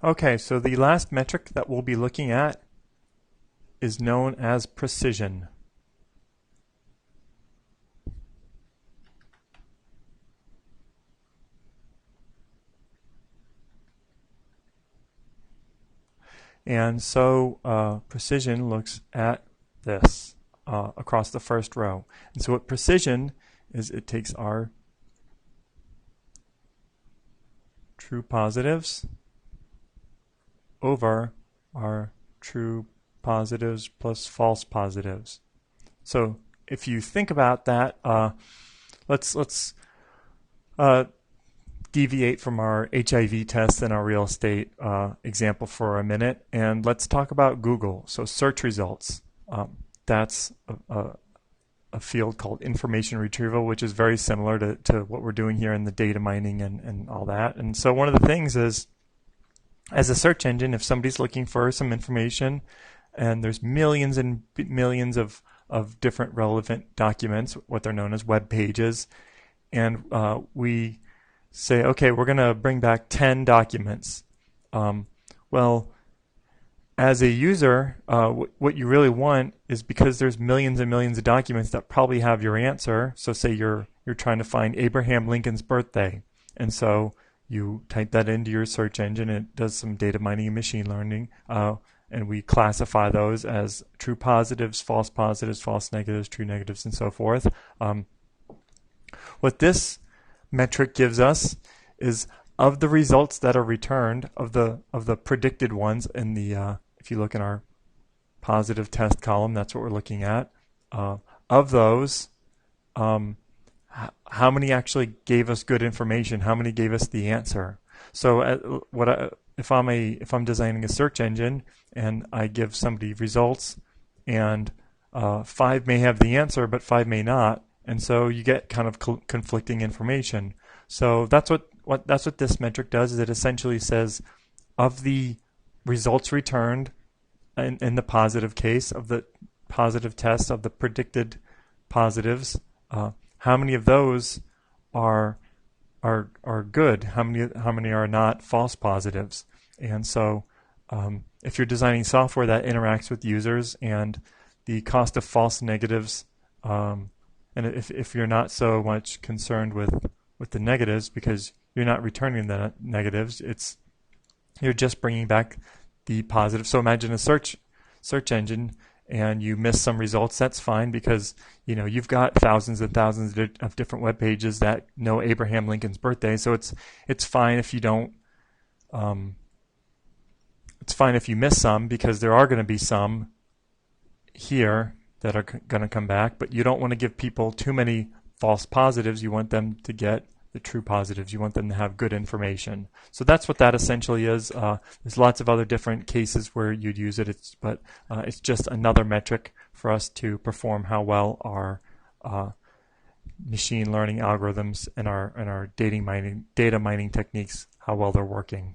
Okay, so the last metric that we'll be looking at is known as precision. And so precision looks at this across the first row. And so what precision is, it takes our true positives over our true positives plus false positives. So if you think about that, let's deviate from our HIV test and our real estate example for a minute, and let's talk about Google. So search results. That's a field called information retrieval, which is very similar to what we're doing here in the data mining and all that. And so one of the things is, as a search engine, if somebody's looking for some information and there's millions and millions of different relevant documents, what they're known as web pages, and we say, okay, we're going to bring back 10 documents. Well, as a user, what you really want is, because there's millions and millions of documents that probably have your answer. So say you're trying to find Abraham Lincoln's birthday, and so you type that into your search engine. It does some data mining and machine learning, and we classify those as true positives, false negatives, true negatives, and so forth. What this metric gives us is, of the results that are returned, of the predicted ones in the if you look in our positive test column, that's what we're looking at. Of those, how many actually gave us good information? How many gave us the answer? So if I'm designing a search engine and I give somebody results, and 5 may have the answer but 5 may not, and so you get kind of conflicting information. So that's what this metric does. Is it essentially says, of the results returned in the positive case, of the positive test, of the predicted positives, how many of those are good? How many are not false positives? And so if you're designing software that interacts with users, and the cost of false negatives, and if you're not so much concerned with the negatives, because you're not returning the negatives, you're just bringing back the positive. So imagine a search engine, and you miss some results. That's fine, because you've got thousands and thousands of different web pages that know Abraham Lincoln's birthday. So it's fine if you don't. It's fine if you miss some, because there are going to be some here that are going to come back. But you don't want to give people too many false positives. You want them to get the true positives. You want them to have good information. So that's what that essentially is. There's lots of other different cases where you'd use it. But it's just another metric for us to perform how well our machine learning algorithms and our data mining techniques, how well they're working.